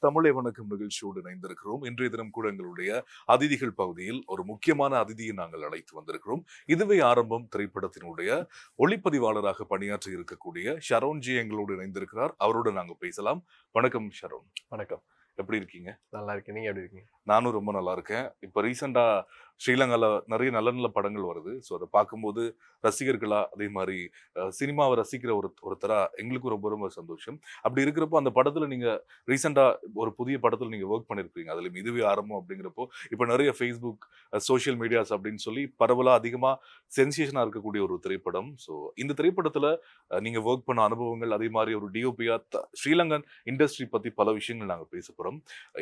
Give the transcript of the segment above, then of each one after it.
தமிழை வணக்கம் நிகழ்ச்சியோடு இணைந்திருக்கிறோம். இன்றைய தினம் கூட எங்களுடைய அதிதிகள் பகுதியில் ஒரு முக்கியமான அதிதியை நாங்கள் அழைத்து வந்திருக்கிறோம். இதுவே ஆரம்பம் திரைப்படத்தினுடைய ஒளிப்பதிவாளராக பணியாற்றி இருக்கக்கூடிய ஷரோன்ஜி எங்களோடு இணைந்திருக்கிறார். அவரோடு நாங்கள் பேசலாம். வணக்கம் ஷரோன். வணக்கம். எப்படி இருக்கீங்க? நல்லா இருக்கேன். நீங்க எப்படி இருக்கீங்க? நானும் ரொம்ப நல்லா இருக்கேன். இப்ப ரீசெண்டா ஸ்ரீலங்கால நிறைய நல்ல நல்ல படங்கள் வருது. ஸோ அதை பார்க்கும்போது ரசிகர்களா அதே மாதிரி சினிமாவை ரசிக்கிற ஒருத்தரா எங்களுக்கும் ரொம்ப ரொம்ப சந்தோஷம். அப்படி இருக்கிறப்போ அந்த படத்துல நீங்க ரீசெண்டா ஒரு புதிய படத்துல நீங்க ஒர்க் பண்ணிருக்கீங்க. அதுலயும் இதுவே ஆரம்பம் அப்படிங்கிறப்போ இப்ப நிறைய Facebook, சோஷியல் மீடியாஸ் அப்படின்னு சொல்லி பரவலா அதிகமா சென்சேஷனா இருக்கக்கூடிய ஒரு திரைப்படம். ஸோ இந்த திரைப்படத்துல நீங்க ஒர்க் பண்ண அனுபவங்கள், அதே மாதிரி ஒரு டிஓபியா ஸ்ரீலங்கன் இண்டஸ்ட்ரி பத்தி பல விஷயங்கள் நாங்க பேச போறோம்.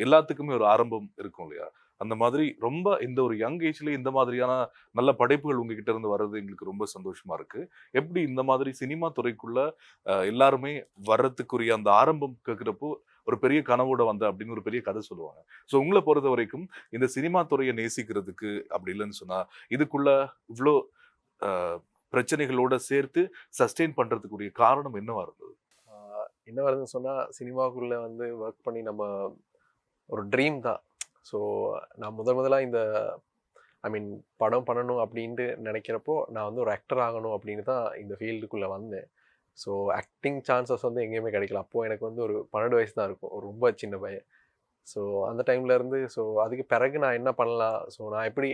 எல்லாத்துக்குமே ஒரு ஆரம்பம் இருக்கும் இல்லையா? அந்த மாதிரி ரொம்ப இந்த ஒரு யங் ஏஜ்லயே இந்த மாதிரியான நல்ல படைப்புகள் உங்ககிட்ட இருந்து வர்றது எங்களுக்கு ரொம்ப சந்தோஷமா இருக்கு. எப்படி இந்த மாதிரி சினிமா துறைக்குள்ள எல்லாருமே வர்றதுக்குரிய அந்த ஆரம்பம் கேட்கிறப்போ ஒரு பெரிய கனவோட வந்த அப்படின்னு ஒரு பெரிய கதை சொல்லுவாங்க. ஸோ உங்களை பொறுத்த வரைக்கும் இந்த சினிமா துறையை நேசிக்கிறதுக்கு அப்படி இல்லைன்னு சொன்னா இதுக்குள்ள இவ்வளோ பிரச்சனைகளோட சேர்த்து சஸ்டெயின் பண்றதுக்குரிய காரணம் என்னவா இருந்தது? என்ன வருதுன்னு சொன்னா, சினிமாக்குள்ள வந்து ஒர்க் பண்ணி நம்ம ஒரு ட்ரீம் தான். ஸோ நான் முதலா இந்த படம் பண்ணணும் அப்படின்ட்டு நினைக்கிறப்போ, நான் வந்து ஒரு ஆக்டர் ஆகணும் அப்படின்னு தான் இந்த ஃபீல்டுக்குள்ளே வந்தேன். ஸோ ஆக்டிங் சான்சஸ் வந்து எங்கேயுமே கிடைக்கல. அப்போது எனக்கு வந்து ஒரு 12 வயசு தான் இருக்கும். ஒரு ரொம்ப சின்ன பையன். ஸோ அந்த டைம்லேருந்து அதுக்கு பிறகு நான் என்ன பண்ணலாம், நான் எப்படி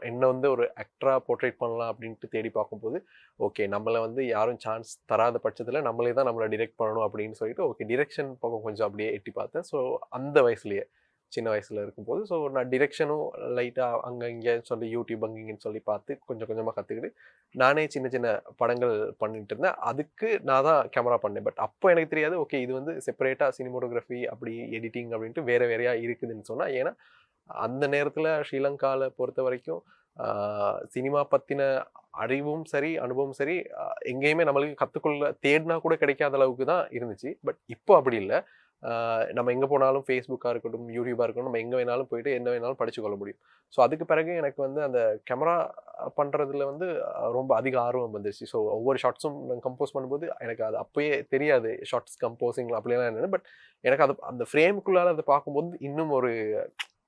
என்ன வந்து ஒரு ஆக்டராக போர்ட்ரேட் பண்ணலாம் அப்படின்ட்டு தேடி பார்க்கும்போது, ஓகே நம்மளை வந்து யாரும் சான்ஸ் தராத பட்சத்தில் நம்மளே தான் நம்மளை டிரெக்ட் பண்ணணும் அப்படின்னு சொல்லிட்டு, ஓகே டிரெக்ஷன் பக்கம் கொஞ்சம் அப்படியே எட்டி பார்த்தேன். ஸோ அந்த வயசுலேயே சின்ன வயசில் இருக்கும்போது நான் டிரெக்ஷனும் லைட்டாக அங்கே இங்கே சொல்லி யூடியூப் அங்கிங்கன்னு சொல்லி பார்த்து கொஞ்சம் கொஞ்சமாக கற்றுக்கிட்டு நானே சின்ன சின்ன படங்கள் பண்ணிட்டு இருந்தேன். அதுக்கு நான் தான் கேமரா பண்ணேன். பட் அப்போ எனக்கு தெரியாது, ஓகே இது வந்து செப்பரேட்டாக சினிமோட்டோகிராஃபி அப்படி எடிட்டிங் அப்படின்ட்டு வேறு வேறையாக இருக்குதுன்னு சொன்னால். ஏன்னா அந்த நேரத்தில் ஸ்ரீலங்காவில் பொறுத்த வரைக்கும் சினிமா பற்றின அறிவும் சரி அனுபவம் சரி எங்கேயுமே நம்மளுக்கு கற்றுக்கொள்ள தேடினா கூட கிடைக்காத அளவுக்கு தான் இருந்துச்சு. பட் இப்போ அப்படி இல்லை. நம்ம எங்கே போனாலும் ஃபேஸ்புக்காக இருக்கட்டும், யூடியூபாக இருக்கட்டும், நம்ம எங்கே வேணாலும் போயிட்டு என்ன வேணாலும் படித்து கொள்ள முடியும். அதுக்கு பிறகு எனக்கு வந்து அந்த கேமரா பண்ணுறதுல வந்து ரொம்ப அதிக ஆர்வம் வந்துருச்சு. ஒவ்வொரு ஷார்ட்ஸும் நான் கம்போஸ் பண்ணும்போது எனக்கு அது அப்போயே தெரியாது ஷார்ட்ஸ் கம்போசிங் அப்படிலாம் என்னென்னு. பட் எனக்கு அது அந்த ஃப்ரேமுக்குள்ளால் அதை பார்க்கும்போது இன்னும் ஒரு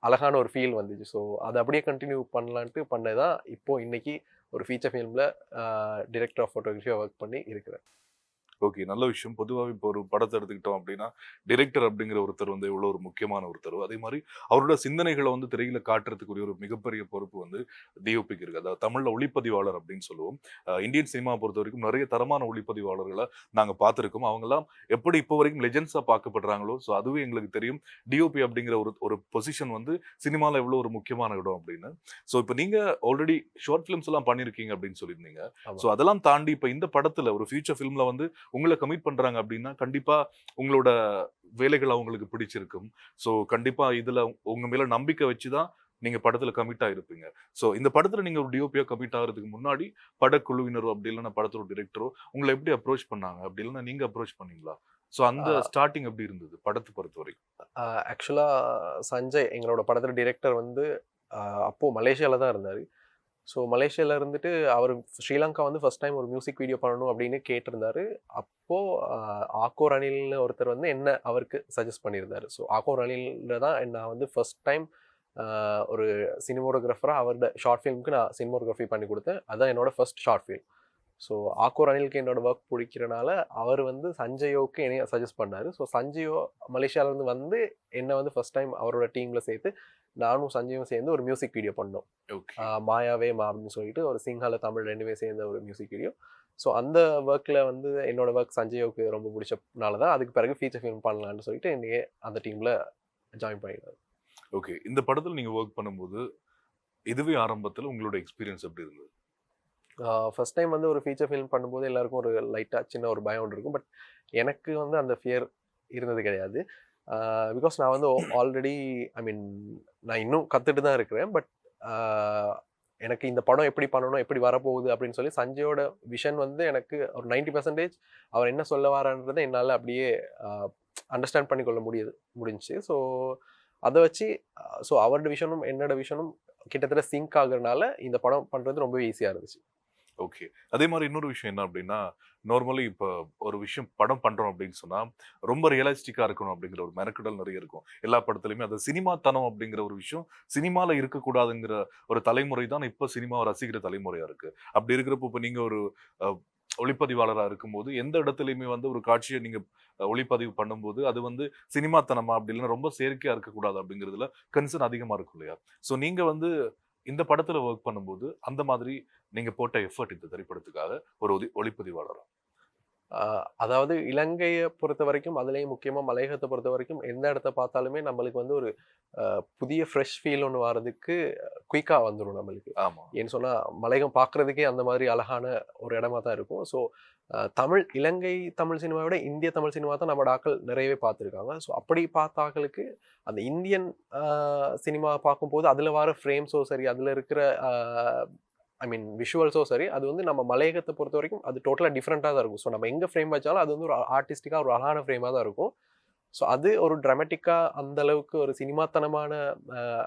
அழகான ஒரு ஃபீல் வந்துச்சு. அதை அப்படியே கண்டினியூ பண்ணலான்ட்டு பண்ணதான் இப்போது இன்றைக்கி ஒரு ஃபீச்சர் ஃபிலிமில் டிரெக்டர் ஆஃப் ஃபோட்டோகிராஃபியாக ஒர்க் பண்ணி இருக்கிறேன். ஓகே, நல்ல விஷயம். பொதுவாக இப்போ ஒரு படத்தை எடுத்துக்கிட்டோம் அப்படின்னா டிரெக்டர் அப்படிங்கிற ஒருத்தர் வந்து எவ்வளோ ஒரு முக்கியமான ஒருத்தர். அதே மாதிரி அவரோட சிந்தனைகளை வந்து திரையில காட்டுறதுக்குரிய ஒரு மிகப்பெரிய பொறுப்பு வந்து டிஓபிக்கு இருக்கு. அதாவது தமிழ்ல ஒளிப்பதிவாளர் அப்படின்னு சொல்லுவோம். இந்தியன் சினிமா பொறுத்த வரைக்கும் நிறைய தரமான ஒளிப்பதிவாளர்களை நாங்க பார்த்துருக்கோம். அவங்கெல்லாம் எப்படி இப்போ வரைக்கும் லெஜெண்ட்ஸா பார்க்கப்படுறாங்களோ, ஸோ அதுவே எங்களுக்கு தெரியும் டிஓபி அப்படிங்கிற ஒரு ஒரு பொசிஷன் வந்து சினிமாவில் எவ்வளோ ஒரு முக்கியமான இடம் அப்படின்னு. ஸோ இப்போ நீங்க ஆல்ரெடி ஷார்ட் ஃபிலிம்ஸ் எல்லாம் பண்ணியிருக்கீங்க அப்படின்னு சொல்லியிருந்தீங்க. ஸோ அதெல்லாம் தாண்டி இப்போ இந்த படத்துல ஒரு ஃபியூச்சர் ஃபிலிம்ல வந்து உங்களை கமிட் பண்றாங்க அப்படின்னா கண்டிப்பா உங்களோட வேலைகள் அவங்களுக்கு பிடிச்சிருக்கும். ஸோ கண்டிப்பா இதுல உங்க மேல நம்பிக்கை வச்சுதான் நீங்க படத்துல கமிட் ஆயிருப்பீங்க. ஸோ இந்த படத்துல நீங்க ஒரு டிஓபியா கமிட் ஆகிறதுக்கு முன்னாடி படக்குழுவினரோ அப்படி இல்லைன்னா படத்தோட டிரெக்டரோ உங்களை எப்படி அப்ரோச் பண்ணாங்க? அப்படி இல்லைன்னா நீங்க அப்ரோச் பண்ணீங்களா? ஸோ அந்த ஸ்டார்டிங் எப்படி இருந்தது படத்தை பொறுத்த வரைக்கும்? ஆக்சுவலாக சஞ்சய் எங்களோட படத்துல டிரெக்டர் வந்து அப்போது மலேசியாவில் தான் இருந்தார். மலேசியாவில் இருந்துட்டு அவர் ஸ்ரீலங்கா வந்து ஃபர்ஸ்ட் டைம் ஒரு மியூசிக் வீடியோ பண்ணணும் அப்படின்னு கேட்டிருந்தாரு. அப்போது ஆக்கோர் அனில்னு ஒருத்தர் வந்து என்ன அவருக்கு சஜஸ்ட் பண்ணியிருந்தார். ஆக்கோர் அனிலில் தான் நான் வந்து ஃபர்ஸ்ட் டைம் ஒரு சினிமோட்டோகிராஃபராக அவரோட ஷார்ட் ஃபிலிமுக்கு நான் சினிமோட்டோகிராஃபி பண்ணி கொடுத்தேன். அதுதான் என்னோட ஃபர்ஸ்ட் ஷார்ட் ஃபிலிம். ஆக்கோர் அனிலுக்கு என்னோட ஒர்க் பிடிக்கிறனால அவர் வந்து சஞ்சயோவுக்கு என்னைய சஜஸ்ட் பண்ணார். சஞ்சயோ மலேசியாவிலேருந்து வந்து என்னை வந்து ஃபர்ஸ்ட் டைம் அவரோட டீமில் சேர்த்து நானும் சஞ்சயும் சேர்ந்து ஒரு மியூசிக் வீடியோ பண்ணோம். மாயாவே மா அப்படின்னு சொல்லிட்டு ஒரு சிங்கால தமிழ் ரெண்டுமே சேர்ந்த ஒரு மியூசிக் வீடியோ. அந்த ஒர்க்கில் வந்து என்னோட ஒர்க் சஞ்சயோவுக்கு ரொம்ப பிடிச்சனால தான் அதுக்கு பிறகு ஃபீச்சர் ஃபிலிம் பண்ணலான்னு சொல்லிட்டு என்னையே அந்த டீமில் ஜாயின் பண்ணிடுறாரு. ஓகே, இந்த படத்தில் நீங்கள் ஒர்க் பண்ணும்போது இதுவே ஆரம்பத்தில் உங்களோட எக்ஸ்பீரியன்ஸ் எப்படி இருந்தது? ஃபர்ஸ்ட் டைம் வந்து ஒரு ஃபீச்சர் ஃபிலிம் பண்ணும்போது எல்லாருக்கும் ஒரு லைட்டாக சின்ன ஒரு பயம் ஒன்று இருக்கும். பட் எனக்கு வந்து அந்த ஃபியர் இருந்தது கிடையாது. பிகாஸ் நான் வந்து ஆல்ரெடி நான் இன்னும் கற்றுட்டு தான் இருக்கிறேன். பட் எனக்கு இந்த படம் எப்படி பண்ணணும், எப்படி வரப்போகுது அப்படின்னு சொல்லி சஞ்சயோட விஷன் வந்து எனக்கு ஒரு 90% அவர் என்ன சொல்ல வரான்றதை என்னால் அப்படியே அண்டர்ஸ்டாண்ட் பண்ணிக்கொள்ள முடிஞ்சுச்சு. அதை வச்சு அவரோட விஷனும் என்னோட விஷனும் கிட்டத்தட்ட சிங்க் ஆகுறதுனால இந்த படம் பண்ணுறது ரொம்ப ஈஸியாக இருந்துச்சு. ஓகே. அதே மாரி இன்னொரு விஷயம் என்ன அப்டின்னா, நார்மலி இப்ப ஒரு விஷயம் படம் பண்றோம் அப்டின்னு சொன்னா, ரொம்ப ரியலிஸ்டிக்கா இருக்கணும் அப்டிங்கிற ஒரு மெனக்கெடல் நெறைய இருக்கும். எல்லா படத்துலயுமே அது சினிமாத்தனம் அப்டிங்கிற ஒரு விஷயம், சினிமால இருக்கக்கூடாதுங்கிற ஒரு தலைமுறை தான் இப்ப சினிமாவ ரசிக்கிற தலைமுறையா இருக்கு. அப்டி இருக்கிறப்போ, இப்ப நீங்க ஒரு அ ஒளிப்பதிவாளரா இருக்கும்போது, எந்த இடத்துலயுமே வந்து ஒரு காட்சிய நீங்க ஒளிப்பதிவு பண்ணும்போது, அது வந்து சினிமாத்தனமா அப்டி இல்லன்னா ரொம்ப செயற்கையா இருக்கக்கூடாது அப்டிங்கிறதுல கன்சர்ன் அதிகமா இருக்கும் இல்லையா? ஸோ நீங்க வந்து இந்த படத்துல வொர்க் பண்ணும்போது, அந்த மாதிரி நீங்க போட்ட எஃபோர்ட் இந்த திரைப்படத்துக்காக ஒரு ஒளிப்பதிவாளரா? ஆ, அதாவது இலங்கைய பொறுத்தவரைக்கும், அதுலயும் முக்கியமா மலையகத்த பொறுத்தவரைக்கும், எந்த இடத்த பார்த்தாலுமே நம்மளுக்கு வந்து ஒரு புதிய ஃப்ரெஷ் ஃபீல் ஒண்ணு வரதுக்கு குயிக்கா வந்துரும் நம்மளுக்கு. ஆமா. ஏன்னு சொன்னா, மலையகம் பார்க்கறதுக்கே அந்த மாதிரி அழகான ஒரு இடமா தான் இருக்கும். ஸோ, இலங்கை தமிழ் சினிமாவ விட இந்திய தமிழ் சினிமா தான் நம்மோட ஆட்கள் நிறையவே பார்த்துருக்காங்க. ஸோ, அப்படி பார்த்த ஆட்களுக்கு அந்த இந்தியன் அ சினிமா பார்க்கும்போது, அதுல வர ஃப்ரேம்ஸோ சரி, அதுல இருக்கிற அ ஐ மீன் விஷுவல்ஸோ சரி, அது வந்து நம்ம மலையகத்த பொறுத்தவரைக்கும் அது டோட்டலா டிஃபரெண்ட்டா தான் இருக்கும். ஸோ, நம்ம எங்க ஃப்ரேம் வச்சாலும் அது வந்து ஒரு ஆர்டிஸ்டிக்கா ஒரு அழகான ஃப்ரேமா தான் இருக்கும். ஸோ, அது ஒரு டிராமேட்டிக்கா அந்த அளவுக்கு ஒரு சினிமாத்தனமான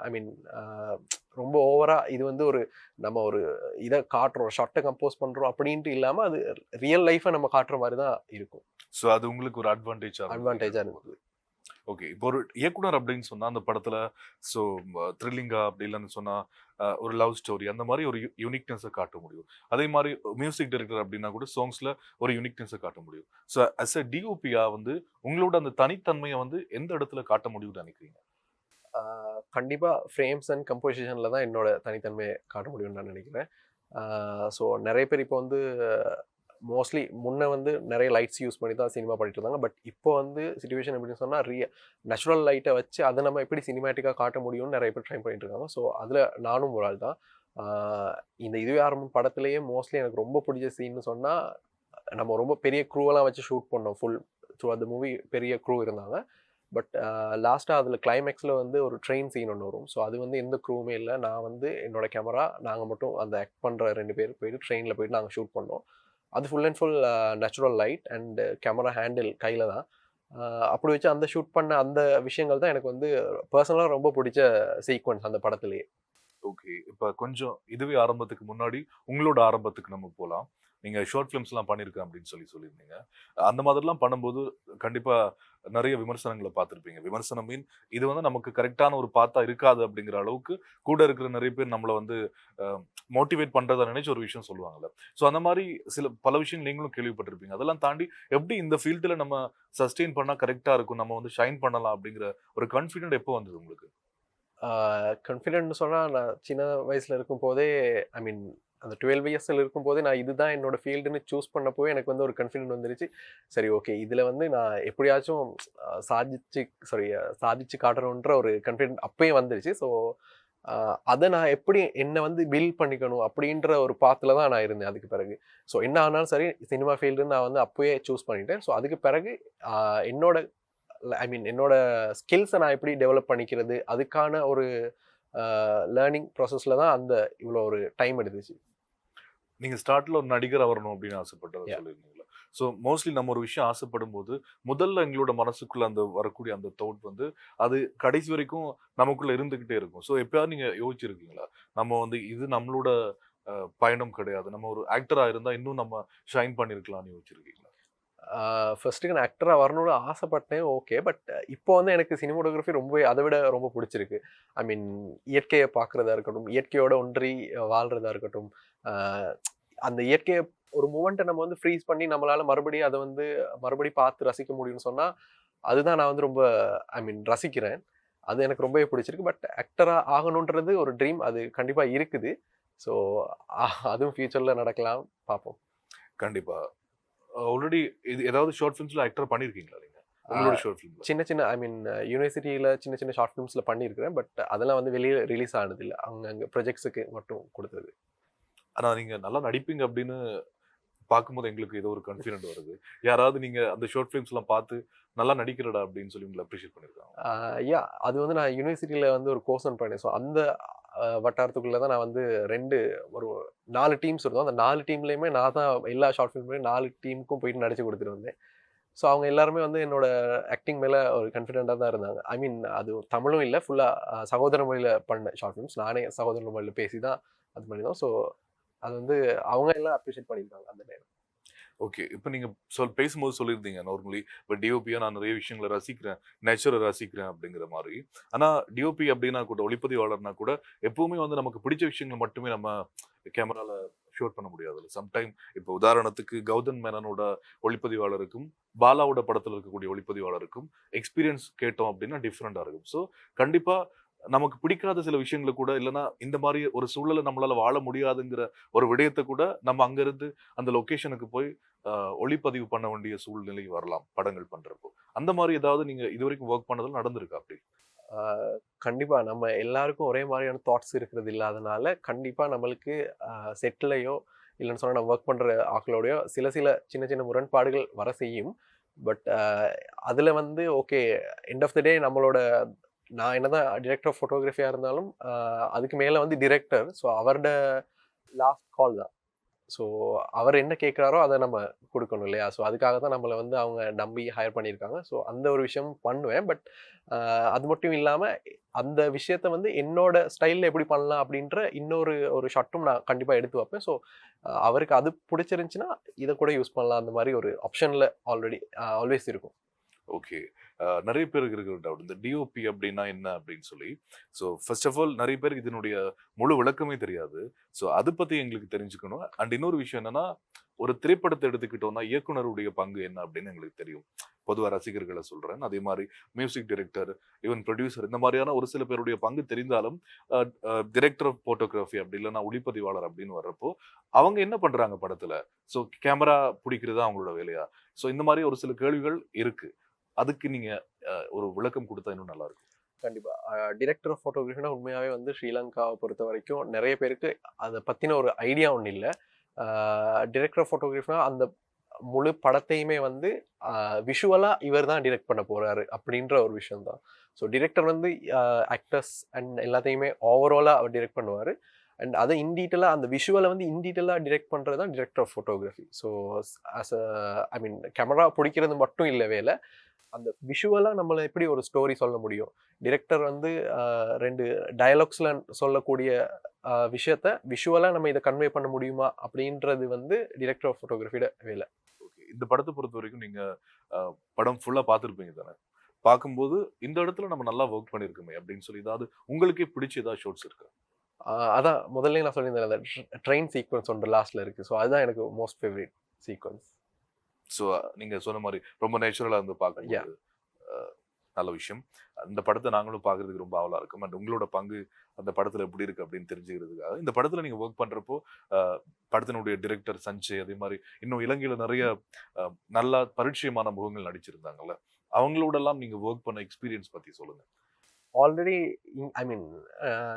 ஐ மீன் அ ரொம்ப ஓவரா இது வந்து ஒரு நம்ம ஒரு இத காட்டுறோம், ஷாட்ட கம்போஸ் பண்றோம் அப்படின்ட்டு இல்லாம, அது ரியல் லைஃப்ப நம்ம காட்டுற மாரி தான் இருக்கும். ஸோ அது உங்களுக்கு ஒரு அட்வான்டேஜா இருந்தது நீங்க அட்வான்டேஜா எடுக்கும்போது. இருந்தது. ஓகே. இப்போ ஒரு இயக்குனர் அப்படின்னு சொன்னா, அந்த படத்துல ஸோ த்ரில்லிங்கா அப்படி இல்லன்னு சொன்னா, ஒரு லவ் ஸ்டோரி அந்த மாரி ஒரு யூனிக்னெஸ்ஸ காட்ட முடியும். அதே மாரி மியூசிக் டைரக்டர் அப்படின்னா கூட சாங்ஸ்ல ஒரு யூனிக்னெஸ்ஸ காட்ட முடியும். ஸோ அஸ் அ டிஓபியா வந்து உங்களோட அந்த தனித்தன்மைய வந்து எந்த இடத்துல காட்ட முடியும்னு நினைக்கிறீங்க? ஆ கண்டிப்பா ஃப்ரேம்ஸ் அண்ட் கம்போசிஷன்ல தான் என்னோட தனித்தன்மைய காட்ட முடியும்னு நான் நெனைக்கிறேன். ஸோ நெறைய பேர் இப்போ வந்து மோஸ்ட்லி முன்ன வந்து நெறைய லைட்ஸ் யூஸ் பண்ணி தான் சினிமா பண்ணிட்டு இருந்தாங்க. பட் இப்போ வந்து சிச்சுவேஷன் எப்படின்னு சொன்னா, நேச்சுரல் லைட்ட வச்சு அத நம்ம எப்படி சினிமேட்டிக்கா காட்ட முடியும்னு நெறைய பேர் ட்ரை பண்ணிட்டு இருக்காங்க. ஸோ அதுல நானும் ஒரு ஆள் தான். ஆ இந்த இதுவே ஆரம்பம் படத்திலேயே மோஸ்ட்லி எனக்கு ரொம்ப பிடிச்ச சீன்னு சொன்னா, நம்ம ரொம்ப பெரிய க்ரூவெல்லாம் வச்சு ஷூட் பண்ணோம். த்ரூ அந்த மூவி பெரிய க்ரூ இருந்தாங்க. பட் லாஸ்ட்டா அதில கிளைமேக்ஸ்ல வந்து ஒரு ட்ரெயின் சீன் ஒண்ணு வரும். ஸோ அது வந்து எந்த க்ரூவுமே இல்ல. நான் வந்து என்னோட கேமரா, நாங்க மட்டும் அந்த ஆக்ட் பண்ற 2 பேர் போயிட்டு ட்ரெயின்ல போயிட்டு நாங்க ஷூட் பண்ணோம். அது full and full natural light and camera handle கையில தான். அ அப்படி வச்சு அந்த ஷூட் பண்ண அந்த விஷயங்கள் தான் எனக்கு வந்து பெர்சனலா ரொம்ப பிடிச்ச சீக்வென்ஸ் அந்த படத்திலேயே. ஓகே. இப்ப கொஞ்சம் இதுவே ஆரம்பத்துக்கு முன்னாடி, உங்களோட ஆரம்பத்துக்கு நம்ம போலாம். நீங்க ஷார்ட் ஃபிலிம்ஸ்லாம் பண்ணியிருக்கேன் அப்படின்னு சொல்லியிருந்தீங்க. அந்த மாதிரிலாம் பண்ணும்போது, கண்டிப்பா நெறைய விமர்சனங்கள பார்த்திருப்பீங்க. விமர்சனம் மீன் இது வந்து நமக்கு கரெக்ட்டான ஒரு பாத்தா இருக்காது அப்படிங்கிற அளவுக்கு, கூட இருக்கிற நெறைய பேர் நம்மள வந்து அ மோட்டிவேட் பண்றதா நெனைச்சு ஒரு விஷயம் சொல்லுவாங்கல்ல. ஸோ அந்த மாரி பல விஷயங்கள் நீங்களும் கேள்விப்பட்டிருப்பீங்க. அதெல்லாம் தாண்டி எப்படி இந்த ஃபீல்டுல நம்ம சஸ்டெயின் பண்ணா கரெக்ட்டா இருக்கும். நம்ம வந்து ஷைன் பண்ணலாம் அப்படிங்கிற ஒரு கான்ஃபிடென்ட் எப்போ வந்தது உங்களுக்கு? கான்ஃபிடென்ட்னு சொன்னா, நான் சின்ன வயசுல இருக்கும்போதே ஐ மீன் அந்த 12 இயர்ஸ்ல இருக்கும்போதே நான் இதுதான் என்னோட ஃபீல்டுன்னு சூஸ் பண்ணப்போவே எனக்கு வந்து ஒரு கான்ஃபிடென்ட் வந்துருச்சு. சரி ஓகே. இதுல வந்து நான் எப்படியாச்சும் சாதிச்சு சாதிச்சு காட்டணுன்ற ஒரு கான்ஃபிடென்ட் அப்பயே வந்துருச்சு. ஸோ அ அத நான் எப்படி என்ன வந்து பில்ட் பண்ணிக்கணும் அப்படின்ற ஒரு பாத்ல தான் நான் இருந்தேன் அதுக்கு பிறகு. ஸோ என்ன ஆனாலும் சரி சினிமா ஃபீல்டுன்னு நான் வந்து அப்பயே சூஸ் பண்ணிட்டேன். ஸோ அதுக்கு பிறகு அ என்னோட ஐ மீன் என்னோட ஸ்கில்ஸ நான் எப்படி டெவலப் பண்ணிக்கிறது, அதுக்கான ஒரு லேர்னிங் ப்ராசஸ்ல தான் அந்த இவ்வளோ ஒரு டைம் எடுத்துச்சு. நீங்க ஸ்டார்ட்ல ஒரு நடிகரா வரணும் அப்படின்னு ஆசைப்பட்டதா யாஹ்! சொல்லியிருந்தீங்கல்ல. ஸோ மோஸ்ட்லி நம்ம ஒரு விஷயம் ஆசைப்படும்போது, முதல்ல எங்களோட மனசுக்குள்ள அந்த வரக்கூடிய அந்த தாட் வந்து, அது கடைசி வரைக்கும் நமக்குள்ள இருந்துகிட்டே இருக்கும். ஸோ எப்பயாவது நீங்க யோசிச்சிருக்கீங்களா? நம்ம வந்து இது நம்மளோட அ பயணம் கிடையாது. நம்ம ஒரு ஆக்டரா இருந்தா இன்னும் நம்ம ஷைன் பண்ணியிருக்கலாம்னு யோசிச்சிருக்கீங்களா? ஃபர்ஸ்ட்டுக்கு நான் ஆக்டரா வரணும்னு ஆசைப்பட்டேன். ஓகே. பட் இப்போ வந்து எனக்கு சினிமாட்டோகிராஃபி ரொம்பவே அத விட ரொம்ப புடிச்சிருக்கு. ஐ மீன் இயற்கைய பார்க்கிறதா இருக்கட்டும், இயற்கையோட ஒன்றி வாழ்றதா இருக்கட்டும். அ அந்த இயற்கைய ஒரு மொமெண்ட்ட நம்ம வந்து ஃப்ரீஸ் பண்ணி நம்மளால மறுபடியும் அத வந்து மறுபடியும் பார்த்து ரசிக்க முடியும்னு சொன்னா, அதுதான் நான் வந்து ரொம்ப ஐ மீன் ரசிக்கிறேன். அது எனக்கு ரொம்பவே பிடிச்சிருக்கு. பட் ஆக்டரா ஆகணுன்றது ஒரு ட்ரீம். அது கண்டிப்பா இருக்குது. ஸோ அதுவும் ஃபியூச்சர்ல நடக்கலாம். பார்ப்போம். கண்டிப்பா. ஆல்ரெடி இது ஏதாவது ஷார்ட் ஃபிலிம்ஸ்ல ஆக்டர் பண்ணியிருக்கீங்களா நீங்க? ஆ உங்களோட ஷார்ட் ஃபிலிம்ல? சின்ன சின்ன ஐ மீன் யுனிவர்சிட்டியில சின்ன சின்ன ஷார்ட் ஃபிலிம்ஸ்ல பண்ணியிருக்கிறேன். பட் அதெல்லாம் வந்து வெளிய ரிலீஸ் ஆனதில்ல. அங்கங்க ப்ராஜெக்ட்ஸுக்கு மட்டும் குடுத்தது. ஆனா நீங்க நல்லா நடிப்பீங்க அப்படின்னு பார்க்கும்போது எங்களுக்கு ஏதோ ஒரு கான்ஃபிடென்ட் வருது. யாராவது நீங்க அந்த ஷார்ட் ஃபிலிம்ஸ்லாம் பார்த்து, நல்லா நடிக்கிறடா அப்படின்னு சொல்லி உங்கள அப்ரிஷியேட் பண்ணியிருக்காங்களா? ஆ அது வந்து நான் யுனிவர்சிட்டியில வந்து ஒரு கோர்ஸ் ஒண்ணு பண்ணேன். ஸோ அந்த வட்டாரத்துக்குள்ள தான் நான் வந்து 2 ஒரு 4 டீம்ஸ் இருந்தோம். அந்த 4 டீம்லயுமே நான் தான் எல்லா ஷார்ட் ஃபிலிம்லயும் 4 டீமுக்கும் போயிட்டு நடிச்சு குடுத்துட்டு வந்தேன். ஸோ அவங்க எல்லாருமே வந்து என்னோட ஆக்டிங் மேல ஒரு கான்ஃபிடென்ட்டா தான் இருந்தாங்க. ஐ மீன் அது தமிழும் இல்ல. ஃபுல்லா சகோதர மொழியில பண்ண ஷார்ட் ஃபிலிம்ஸ். நானே சகோதர மொழியில பேசி தான் அது பண்ணியிருந்தோம். ஸோ அது வந்து அவங்க எல்லாம் அப்ரிஷியேட் பண்ணியிருக்காங்க அந்த நேரம். ஓகே. இப்ப நீங்க பேசும்போது சொல்லியிருந்தீங்க நார்மலி இப்ப டிஓபியா நான் நிறைய விஷயங்கள ரசிக்கிறேன். நேச்சர ரசிக்கிறேன் அப்படிங்கிற மாரி. ஆனா டிஓபி அப்படின்னா கூட ஒளிப்பதிவாளர்னா கூட எப்பவுமே வந்து நமக்கு பிடிச்ச விஷயங்கள் மட்டுமே நம்ம கேமரால ஷூட் பண்ண முடியாதுல்ல. சம்டைம் இப்போ உதாரணத்துக்கு கௌதம் மேனனோட ஒளிப்பதிவாளருக்கும், பாலாவோட படத்துல இருக்கக்கூடிய ஒளிப்பதிவாளருக்கும் எக்ஸ்பீரியன்ஸ் கேட்டோம் அப்படின்னா டிஃபரெண்டா இருக்கும். ஸோ கண்டிப்பா நமக்கு பிடிக்காத சில விஷயங்கள கூட இல்லன்னா இந்த மாரி ஒரு சூழல்ல நம்மளால வாழ முடியாதுங்கிற ஒரு விடயத்த கூட நம்ம அங்கிருந்து அந்த லொகேஷனுக்கு போய் அ ஒளிப்பதிவு பண்ண வேண்டிய சூழ்நிலை வரலாம், படங்கள் பண்றப்போ. அந்த மாரி ஏதாவது நீங்க இதுவரைக்கும் வொர்க் பண்ணதுல நடந்திருக்கா அப்படி? ஆ கண்டிப்பா நம்ம எல்லாருக்கும் ஒரே மாரியான தாட்ஸ் இருக்கிறது இல்லாதனால, கண்டிப்பா நம்மளுக்கு செட்லயோ, இல்லன்னு சொன்னா நம்ம வொர்க் பண்ற ஆட்களோடயோ சில சில சின்ன சின்ன முரண்பாடுகள் வர செய்யும். பட் அதுல வந்து ஓகே, எண்ட் ஆஃப் த டே நம்மளோட நான் என்னதான் டைரக்டர் ஆஃப் ஃபோட்டோகிராஃபியா இருந்தாலும், அதுக்கு மேல வந்து டிரெக்டர். ஸோ அவருட லாஸ்ட் கால் தான். ஸோ அவர் என்ன கேட்குறாரோ அத நம்ம குடுக்கணும் இல்லையா? ஸோ அதுக்காக தான் நம்மள வந்து அவங்க நம்பி ஹையர் பண்ணியிருக்காங்க. ஸோ அந்த ஒரு விஷயம் பண்ணுவேன். பட் அ அது மட்டும் இல்லாம அந்த விஷயத்த வந்து என்னோட ஸ்டைல்ல எப்படி பண்ணலாம் அப்படின்ற இன்னொரு ஒரு ஷாட்டும் நான் கண்டிப்பா எடுத்து வைப்பேன். ஸோ அவருக்கு அது புடிச்சிருந்துச்சுன்னா, இத கூட யூஸ் பண்ணலாம். அந்த மாரி ஒரு ஆப்ஷன்ல ஆல்ரெடி ஆல்வேஸ் இருக்கும். ஓகே. நெறைய பேருக்கு இருக்கிற டவுட். இந்த டிஓபி அப்டின்னா என்ன அப்டின்னு சொல்லி. ஸோ ஃபர்ஸ்ட் ஆஃப் ஆல் நெறைய பேருக்கு இதனுடைய முழு விளக்கமே தெரியாது. ஸோ அது பத்தி எங்களுக்கு தெரிஞ்சுக்கணும். அண்ட் இன்னொரு விஷயம் என்னன்னா, ஒரு திரைப்படத்த எடுத்துக்கிட்டோம்னா, இயக்குனருடைய பங்கு என்ன அப்டின்னு எங்களுக்கு தெரியும். பொதுவா ரசிகர்கள சொல்றேன். அதே மாரி மியூசிக் டைரக்டர், ஈவன் புரொடியூசர் இந்த மாரியான ஒரு சில பேருடைய பங்கு தெரிந்தாலும், அ அ டைரக்டர் ஆஃப் போட்டோகிராஃபி அப்டி இல்லன்னா ஒளிப்பதிவாளர் அப்டின்னு வர்றப்போ, அவங்க என்ன பண்றாங்க படத்துல? ஸோ கேமரா புடிக்கிறது தான் அவங்களோட வேலையா? ஸோ இந்த மாரி ஒரு சில கேள்விகள் இருக்கு. அதுக்கு நீங்க ஒரு விளக்கம் குடுத்தா இன்னும் நல்லா இருக்கும். கண்டிப்பா. டைரக்டர் ஆஃப் ஃபோட்டோகிராஃபினா உண்மையாவே வந்து ஸ்ரீலங்காவ பொறுத்தவரைக்கும் நெறைய பேருக்கு அத பத்தின ஒரு ஐடியா ஒண்ணு இல்ல. ஆ டைரக்டர் ஆஃப் ஃபோட்டோகிராஃபினா அந்த முழு படத்தையுமே வந்து விஷுவலா இவர் தான் டைரக்ட் பண்ண போறாரு அப்படின்ற ஒரு விஷயம் தான். ஸோ டைரக்டர் வந்து ஆக்டர்ஸ் அண்ட் எல்லாத்தையுமே ஓவராலா அவர் டைரக்ட் பண்ணுவாரு. அண்ட் அத இன் டீட்டெயிலா அந்த விஷுவல வந்து இன் டீட்டெயிலா டைரக்ட் பண்றது தான் director of photography. So as uh I mean camera புடிக்கிறது மட்டும் இல்ல வேல. அந்த விஷுவலா நம்மள எப்படி ஒரு ஸ்டோரி சொல்ல முடியும்? டிரெக்டர் வந்து 2 டயலாக்ஸ்ல சொல்லக்கூடிய விஷயத்த விஷுவலா நம்ம இத கன்வே பண்ண முடியுமா? அப்படின்றது வந்து டிரெக்டர் ஆஃப் ஃபோட்டோகிராஃபியோட வேல. ஓகே. இந்த படத்த பொறுத்தவரைக்கும் நீங்க அ படம் ஃபுல்லா பார்த்திருப்பீங்க தானே? பார்க்கும்போது இந்த இடத்துல நம்ம நல்லா வொர்க் பண்ணியிருக்கோமே அப்படின்னு சொல்லி ஏதாவது உங்களுக்கே பிடிச்ச ஏதாவது ஷாட்ஸ் இருக்கா? அதான் முதல்லயே நான் சொல்லியிருந்தேன்ல, அந்த ட்ரெயின் சீக்வென்ஸ் ஒன்று லாஸ்ட்ல இருக்கு. ஸோ அதுதான் எனக்கு மோஸ்ட் ஃபேவரைட் சீக்வென்ஸ். ஸோ நீங்க சொன்ன மாரி ரொம்ப நேச்சுரலா இருந்து யாஹ்! பார்க்கும்போது அ நல்ல விஷயம். அந்த படத்த நாங்களும் பார்க்கறதுக்கு ரொம்ப ஆவலா இருக்கோம். அண்ட் உங்களோட பங்கு அந்த படத்துல எப்படி இருக்கு அப்படின்னு தெரிஞ்சுக்கிறதுக்காக. இந்த படத்துல நீங்க வொர்க் பண்றப்போ, அ படத்தினுடைய டைரக்டர் சஞ்சய் அதே மாரி இன்னும் இலங்கையில நெறைய அ நல்லா பரிட்சயமான முகங்கள் நடிச்சிருந்தாங்கல்ல. அவங்களோடலாம் நீங்க வொர்க் பண்ண எக்ஸ்பீரியன்ஸ் பத்தி சொல்லுங்க. ஆல்ரெடி ஐ மீன்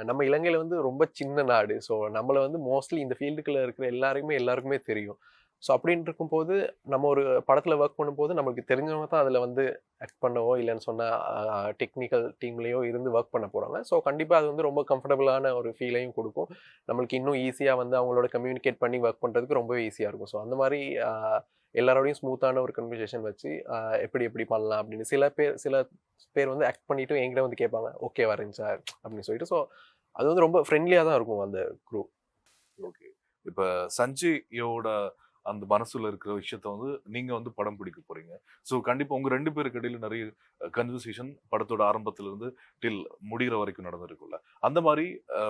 நம்ம இலங்கையில வந்து ரொம்ப சின்ன நாடு. ஸோ நம்மள வந்து மோஸ்ட்லி இந்த ஃபீல்டுக்குள்ள இருக்கிற எல்லாருக்குமே தெரியும். ஸோ அப்படின்னு இருக்கும்போது, நம்ம ஒரு படத்துல ஒர்க் பண்ணும்போது நமக்கு தெரிஞ்சவங்க தான் அதுல வந்து ஆக்ட் பண்ணவோ, இல்லன்னு சொன்னா டெக்னிக்கல் டீம்லயோ இருந்து ஒர்க் பண்ண போறாங்க. ஸோ கண்டிப்பா அது வந்து ரொம்ப கம்ஃபர்டபுளான ஒரு ஃபீலையும் குடுக்கும். நம்மளுக்கு இன்னும் ஈஸியா வந்து அவங்களோட கம்யூனிகேட் பண்ணி ஒர்க் பண்றதுக்கு ரொம்பவே ஈஸியா இருக்கும். ஸோ அந்த மாரி எல்லாரோடையும் ஸ்மூத்தான ஒரு கன்வர்சேஷன் வச்சு, எப்படி எப்படி பண்ணலாம் அப்படின்னு சில பேர் வந்து ஆக்ட் பண்ணிட்டு என்கிட்ட வந்து கேட்பாங்க. ஓகேவா இருந்துச்சா? அப்படின்னு சொல்லிட்டு. ஸோ அது வந்து ரொம்ப ஃப்ரெண்ட்லியா தான் இருக்கும் அந்த குரூ. ஓகே. இப்ப சஞ்சயோட அந்த மனசுல இருக்கிற விஷயத்த வந்து நீங்க வந்து படம் பிடிக்க போறீங்க. ஸோ கண்டிப்பா உங்க 2 பேருக்கு இடையில நெறைய கன்வர்சேஷன் படத்தோட ஆரம்பத்துல இருந்து டில் முடியிற வரைக்கும் நடந்திருக்கும்ல. அந்த மாரி அ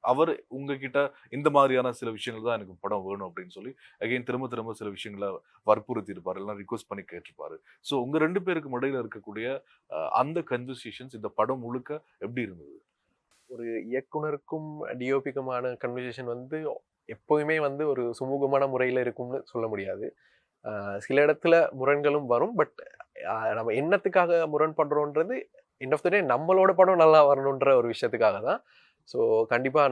அவரு உங்ககிட்ட இந்த மாரியான சில விஷயங்கள் தான் எனக்கு படம் வேணும் அப்படின்னு சொல்லி, அகைன் திரும்ப திரும்ப சில விஷயங்கள வற்புறுத்தி இருப்பாரு. இல்லனா ரிக்வெஸ்ட் பண்ணி கேட்டிருப்பாரு. ஸோ உங்க 2 பேருக்கும் இடையில இருக்கக்கூடிய அந்த கன்வர்சேஷன்ஸ் இந்த படம் முழுக்க எப்படி இருந்தது? ஒரு இயக்குனருக்கும், டிஓபிக்குமான கன்வர்சேஷன் வந்து எப்பவுமே வந்து ஒரு சுமூகமான முறையில இருக்கும்னு சொல்ல முடியாது. சில இடத்துல முரண்களும் வரும். பட் நம்ம என்னத்துக்காக முரண் பண்றோம்ன்றது எண்ட் ஆஃப் த டே நம்மளோட படம் நல்லா வரணுன்ற ஒரு விஷயத்துக்காக தான். ஸோ கண்டிப்பா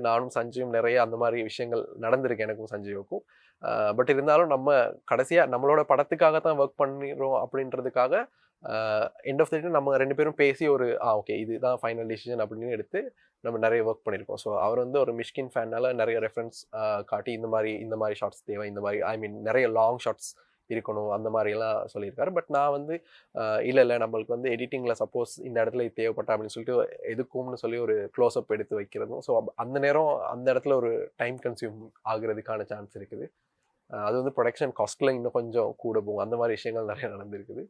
நானும் சஞ்சயும் நெறைய அந்த மாரி விஷயங்கள் நடந்திருக்கு எனக்கும் சஞ்சய்வுக்கும். பட் இருந்தாலும் நம்ம கடைசியா நம்மளோட படத்துக்காக தான் ஒர்க் பண்ணிறோம் அப்படின்றதுக்காக, எண்ட் ஆஃப் த டே நம்ம 2 பேரும் பேசி ஒரு ஓகே இதுதான் ஃபைனல் டிசிஷன் அப்படின்னு எடுத்து நம்ம நெறைய ஒர்க் பண்ணியிருக்கோம். ஸோ அவர் வந்து ஒரு மிஷ்கின் ஃபேன்னால நெறைய ரெஃபரன்ஸ் காட்டி இந்த மாரி ஷாட்ஸ் தேவை. இந்த மாரி ஐ மீன் நெறைய லாங் ஷாட்ஸ் இருக்கணும் அந்த மாதிரிலாம் சொல்லியிருக்காரு. பட் நான் வந்து இல்லை நம்மளுக்கு வந்து எடிட்டிங்கில் சப்போஸ் இந்த இடத்துல இது தேவைப்பட்டா அப்படின்னு சொல்லிட்டு எதுக்கும்னு சொல்லி ஒரு க்ளோஸ்அப் எடுத்து வைக்கிறதும், ஸோ அந்த நேரம் அந்த இடத்துல ஒரு டைம் கன்சியூம் ஆகுறதுக்கான சான்ஸ் இருக்குது. அது வந்து ப்ரொடக்ஷன் காஸ்ட்ல இன்னும் கொஞ்சம் கூட போகும். அந்த மாதிரி விஷயங்கள் நிறைய நடந்திருக்குது.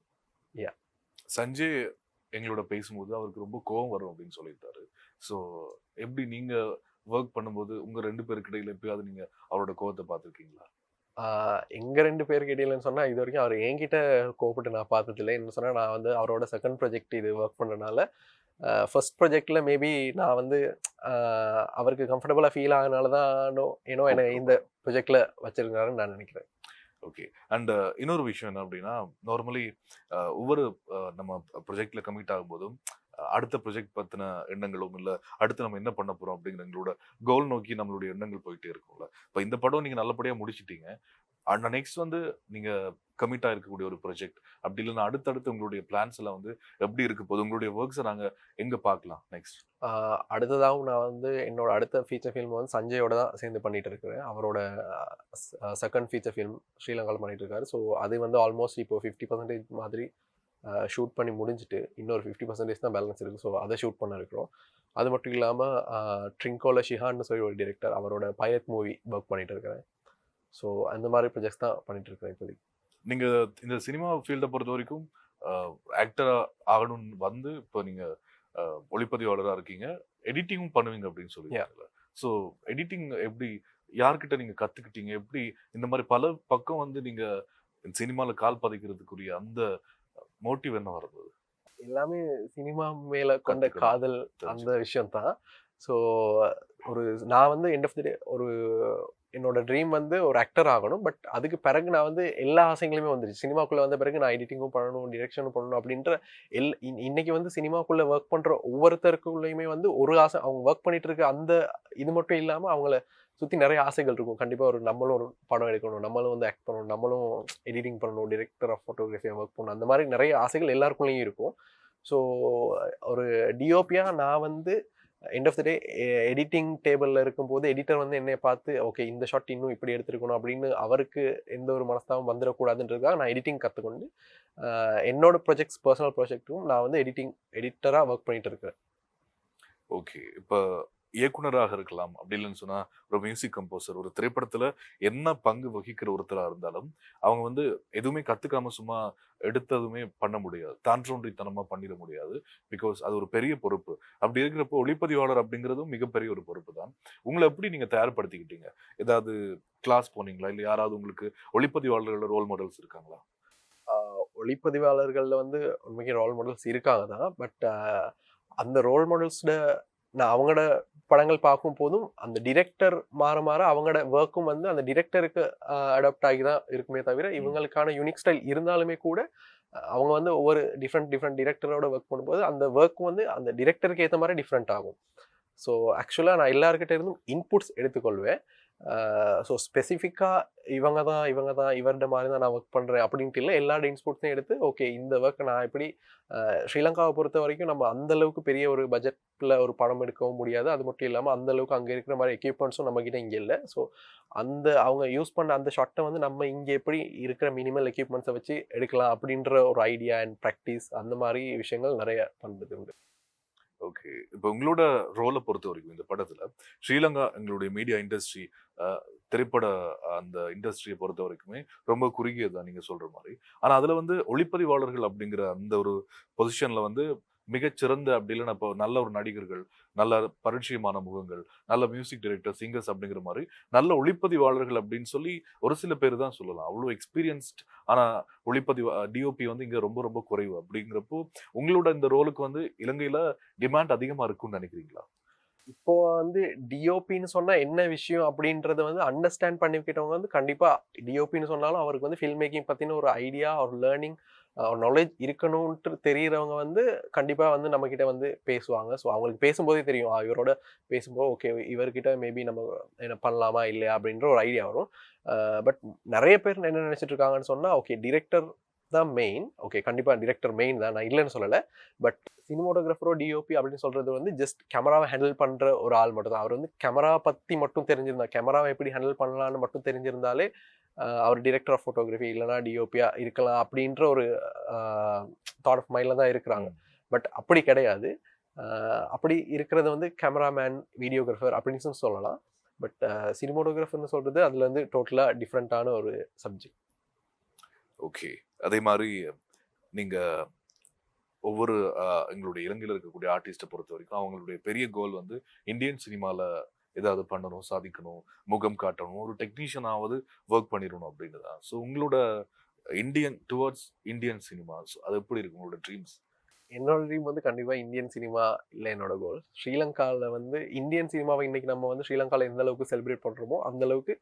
யா சஞ்சய் எங்களோட பேசும்போது அவருக்கு ரொம்ப கோவம் வரும் அப்படின்னு சொல்லியிருந்தாரு. ஸோ எப்படி நீங்க ஒர்க் பண்ணும்போது உங்க 2 பேருக்கு இடையில எப்பயாவது நீங்க அவரோட கோவத்தை பார்த்துருக்கீங்களா? எங்க 2 பேருக்கு இடையிலன்னு சொன்னா, இதுவரைக்கும் அவர் என்கிட்ட கோவப்பட்டு நான் பார்த்ததில்ல. என்ன சொன்னா, நான் வந்து அவரோட செகண்ட் ப்ராஜெக்ட் இது ஒர்க் பண்றனால, ஃபர்ஸ்ட் ப்ராஜெக்ட்ல மேபி நான் வந்து அ அவருக்கு கம்ஃபர்டபுளா ஃபீல் ஆகுறனால தானோ ஏனோ என்ன இந்த ப்ராஜெக்ட்ல வச்சிருக்காருன்னு நான் நினைக்கிறேன். ஓகே. அண்ட் இன்னொரு விஷயம் என்ன அப்படின்னா, நார்மலி ஒவ்வொரு நம்ம ப்ராஜெக்ட்ல கமிட் ஆகும்போதும், அடுத்த ப்ராஜெக்ட் பத்தின எண்ணங்களும், இல்ல அடுத்து நம்ம என்ன பண்ண போறோம் அப்படிங்கிற எங்களோட கோல் நோக்கி நம்மளுடைய எண்ணங்கள் போயிட்டே இருக்கும்ல. இப்ப இந்த படம் நீங்க நல்லபடியா முடிச்சிட்டீங்க. அண்ட் நெக்ஸ்ட் வந்து நீங்க கமிட் ஆயிருக்கக்கூடிய ஒரு ப்ராஜெக்ட், அப்படி இல்லைன்னா அடுத்தடுத்து உங்களுடைய பிளான்ஸ் எல்லாம் வந்து எப்படி இருக்க போகுது? உங்களுடைய ஒர்க்ஸை நாங்க எங்க பார்க்கலாம் நெக்ஸ்ட்? அடுத்ததாகவும் நான் வந்து என்னோட அடுத்த ஃபீச்சர் ஃபில்ம் வந்து சஞ்சயோட தான் சேர்ந்து பண்ணிட்டு இருக்கிறேன். அவரோட செகண்ட் ஃபீச்சர் ஃபில்ம் ஸ்ரீலங்காவில் பண்ணிட்டு இருக்காரு. ஸோ அது வந்து ஆல்மோஸ்ட் இப்போ 50% மாதிரி ஷூட் பண்ணி முடிஞ்சுட்டு இன்னொரு 50% தான் பேலன்ஸ் இருக்குது. ஸோ அதை ஷூட் பண்ண இருக்கிறோம். அது மட்டும் இல்லாமல் ட்ரிங்கோல ஷிஹான்னு சொல்லி ஒரு டிரெக்டர், அவரோட பைலட் மூவி ஒர்க் பண்ணிட்டு இருக்கிறேன். ஸோ அந்த மாதிரி ப்ராஜெக்ட்ஸ் தான் பண்ணிட்டு இருக்கிறேன் இப்போதைக்கு. நீங்க இந்த சினிமா ஃபீல்டை பொறுத்த வரைக்கும் ஆக்டரா ஆகணும்னு வந்து இப்போ நீங்க ஒளிப்பதிவாளரா இருக்கீங்க, எடிட்டிங்கும் பண்ணுவீங்க அப்படின்னு சொல்லியிருக்கீங்கல்ல. ஸோ எடிட்டிங் எப்படி யார்கிட்ட நீங்க கத்துக்கிட்டீங்க? எப்படி இந்த மாதிரி பல பக்கம் வந்து நீங்க சினிமால கால் பதிக்கிறதுக்குரிய அந்த மோட்டிவ் என்ன வருது? எல்லாமே சினிமா மேல கொண்ட கத்துக்கணும். காதல் அந்த விஷயம் தான். ஸோ ஒரு நான் வந்து எண்ட் ஆஃப் தி டே ஒரு என்னோட ட்ரீம் வந்து ஒரு ஆக்டர் ஆகணும். பட் அதுக்கு பிறகு நான் வந்து எல்லா ஆசைகளுமே வந்துருச்சு. சினிமாக்குள்ள வந்த பிறகு நான் எடிட்டிங்கும் பண்ணணும், டிரெக்ஷனும் பண்ணணும் அப்படின்ற இன்னைக்கு வந்து சினிமாக்குள்ள ஒர்க் பண்ற ஒவ்வொருத்தருக்குள்ளயுமே வந்து ஒரு ஆசை, அவங்க ஒர்க் பண்ணிட்டு இருக்க அந்த இது மட்டும் இல்லாம அவங்கள சுத்தி நிறைய ஆசைகள் இருக்கும். கண்டிப்பா நம்மளும் ஒரு படம் எடுக்கணும், நம்மளும் வந்து ஆக்ட் பண்ணணும், நம்மளும் எடிட்டிங் பண்ணணும், டிரெக்டர் ஆஃப் ஃபோட்டோகிராஃபியா ஒர்க் பண்ணணும், அந்த மாதிரி நிறைய ஆசைகள் எல்லாருக்குள்ளேயும் இருக்கும். ஸோ ஒரு டிஓபியா நான் வந்து end of the day editing டேபிளில் இருக்கும்போது எடிட்டர் வந்து என்னை பார்த்து ஓகே இந்த ஷாட் இன்னும் இப்படி எடுத்துருக்கணும் அப்படின்னு அவருக்கு எந்த ஒரு மனஸ்தாபம் வந்துடக்கூடாதுன்றதுக்காக நான் எடிட்டிங் கற்றுக்கொண்டு என்னோட ப்ராஜெக்ட்ஸ் பர்சனல் ப்ராஜெக்ட்டும் நான் வந்து எடிட்டராக ஒர்க் பண்ணிட்டு இருக்கிறேன். ஓகே. இப்போ இயக்குனராக இருக்கலாம், அப்படி இல்லைன்னு சொன்னா ஒரு மியூசிக் கம்போசர், ஒரு திரைப்படத்துல என்ன பங்கு வகிக்கிற ஒருத்தரா இருந்தாலும் அவங்க வந்து எதுவுமே கத்துக்காம சும்மா எடுத்ததுமே பண்ண முடியாது, தான் தோன்றித்தனமா பண்ணிட முடியாது. பிகாஸ் அது ஒரு பெரிய பொறுப்பு. அப்படி இருக்கிறப்போ ஒளிப்பதிவாளர் அப்படிங்கிறதும் மிகப்பெரிய ஒரு பொறுப்பு தான். உங்களை எப்படி நீங்க தயார்படுத்திக்கிட்டீங்க? ஏதாவது கிளாஸ் போனீங்களா, இல்ல யாராவது உங்களுக்கு ஒளிப்பதிவாளர்களோட ரோல் மாடல்ஸ் இருக்காங்களா? ஒளிப்பதிவாளர்களில் வந்து உண்மைக்கு ரோல் மாடல்ஸ் இருக்காங்க தான். பட் அந்த ரோல் மாடல்ஸோட நான் அவங்களோட படங்கள் பார்க்கும் போதும் அந்த டிரெக்டர் மாற மாற அவங்களோட ஒர்க்கும் வந்து அந்த டிரெக்டருக்கு அடாப்ட் ஆகி தான் இருக்குமே தவிர இவங்களுக்கான யூனிக் ஸ்டைல் இருந்தாலுமே கூட அவங்க வந்து ஒவ்வொரு டிஃப்ரெண்ட் டிரெக்டரோட ஒர்க் பண்ணும்போது அந்த ஒர்க்கும் வந்து அந்த டிரெக்டருக்கு ஏற்ற மாதிரி டிஃப்ரெண்ட் ஆகும். ஸோ ஆக்சுவலாக நான் எல்லாருக்கிட்ட இருந்தும் இன்புட்ஸ் எடுத்துக்கொள்வேன். ஸோ ஸ்பெசிஃபிக்காக இவங்க தான் இவர்கிட்ட மாதிரி தான் நான் ஒர்க் பண்ணுறேன் அப்படின்ட்டு இல்லை, எல்லா இன்புட்ஸையும் எடுத்து ஓகே இந்த ஒர்க்கை நான் எப்படி ஸ்ரீலங்காவை பொறுத்த வரைக்கும் நம்ம அந்தளவுக்கு பெரிய ஒரு பட்ஜெட்டில் ஒரு படம் எடுக்கவும் முடியாது. அது மட்டும் இல்லாமல் அந்தளவுக்கு அங்கே இருக்கிற மாதிரி எக்யூப்மெண்ட்ஸும் நம்மக்கிட்ட இங்கே இல்லை. ஸோ அவங்க யூஸ் பண்ண அந்த ஷாட்டை வந்து நம்ம இங்கே எப்படி இருக்கிற மினிமல் எக்யூப்மெண்ட்ஸை வச்சு எடுக்கலாம் அப்படின்ற ஒரு ஐடியா அண்ட் ப்ராக்டிஸ் அந்த மாதிரி விஷயங்கள் நிறைய பண்ணுறது உண்டு. ஓகே. இப்போ உங்களோட ரோலை பொறுத்த வரைக்கும் இந்த படத்துல ஸ்ரீலங்கா எங்களுடைய மீடியா இண்டஸ்ட்ரி, திரைப்பட அந்த இண்டஸ்ட்ரியை பொறுத்த வரைக்குமே ரொம்ப குறுகியது தான் நீங்க சொல்ற மாதிரி. ஆனா அதுல வந்து ஒளிப்பதிவாளர்கள் அப்படிங்கிற அந்த ஒரு பொசிஷன்ல வந்து மிகச்சிறந்த, அப்படி இல்லைன்னா இப்போ நல்ல ஒரு நடிகர்கள், நல்ல பரிச்சயமான முகங்கள், நல்ல மியூசிக் டைரக்டர், சிங்கர்ஸ் அப்படிங்கிற மாதிரி நல்ல ஒளிப்பதிவாளர்கள் அப்படின்னு சொல்லி ஒரு சில பேர் தான் சொல்லலாம். அவ்வளோ எக்ஸ்பீரியன்ஸ்ட் ஆனா டிஓபி வந்து இங்க ரொம்ப ரொம்ப குறைவு. அப்படிங்கிறப்போ உங்களோட இந்த ரோலுக்கு வந்து இலங்கையில டிமாண்ட் அதிகமா இருக்கும்னு நினைக்கிறீங்களா? இப்போ வந்து டிஓபின்னு சொன்னா என்ன விஷயம் அப்படின்றத வந்து அண்டர்ஸ்டாண்ட் பண்ணிக்கிட்டவங்க வந்து கண்டிப்பா டிஓபின்னு சொன்னாலும் அவருக்கு வந்து ஃபில்ம் மேக்கிங் பத்தின ஒரு ஐடியா ஒரு லேர்னிங் ஒரு நாலேஜ் இருக்கணும்ட்டு தெரிகிறவங்க வந்து கண்டிப்பா வந்து நம்ம கிட்ட வந்து பேசுவாங்க. ஸோ அவங்களுக்கு பேசும்போதே தெரியும் இவரோட பேசும்போது ஓகே இவர்கிட்ட மேபி நம்ம என்ன பண்ணலாமா இல்லையா அப்படின்ற ஒரு ஐடியா வரும். பட் நிறைய பேர் என்ன நினைச்சிட்டு இருக்காங்கன்னு சொன்னா ஓகே டிரெக்டர் தான் மெயின். ஓகே கண்டிப்பா டிரெக்டர் மெயின் தான், நான் இல்லைன்னு சொல்லலை. பட் சினிமோட்டோகிராஃபரோ டிஓபி அப்படின்னு சொல்றது வந்து ஜஸ்ட் கேமராவை ஹேண்டில் பண்ற ஒரு ஆள் மட்டும் தான். அவர் வந்து கேமரா பத்தி மட்டும் தெரிஞ்சிருந்தா, கேமராவை எப்படி ஹேண்டில் பண்ணலாம்னு மட்டும் தெரிஞ்சிருந்தாலே அவர் டிரெக்டர் ஆஃப் ஃபோட்டோகிராஃபி இல்லைனா டிஓபியா இருக்கலாம் அப்படின்ற ஒரு தாட் ஆஃப் மைண்ட்ல தான் இருக்கிறாங்க. பட் அப்படி கிடையாது. அப்படி இருக்கிறது வந்து கேமராமேன், வீடியோகிராஃபர் அப்படின்னு சொல்லலாம். பட் சினிமோட்டோகிராஃபர்னு சொல்றது அதுல இருந்து டோட்டலா டிஃப்ரெண்டான ஒரு சப்ஜெக்ட். ஓகே. அதே மாதிரி நீங்க ஒவ்வொரு எங்களுடைய இலங்கையில் இருக்கக்கூடிய ஆர்டிஸ்ட்டை பொறுத்த வரைக்கும் அவங்களுடைய பெரிய கோல் வந்து இந்தியன் சினிமால ஏதாவது பண்ணணும், சாதிக்கணும், முகம் காட்டணும், ஒரு டெக்னீஷியனாவது ஒர்க் பண்ணிடணும் அப்படின்னு தான். ஸோ உங்களோட இந்தியன் டுவர்ட்ஸ் இந்தியன் சினிமா அது எப்படி இருக்கு உங்களோட ட்ரீம்ஸ்? என்னோட ட்ரீம் வந்து கண்டிப்பா இந்தியன் சினிமா இல்லை என்னோட கோல். ஸ்ரீலங்காவில் வந்து இந்தியன் சினிமாவை இன்னைக்கு நம்ம வந்து ஸ்ரீலங்காவில் எந்த அளவுக்கு செலிப்ரேட் பண்றோமோ அந்த அளவுக்கு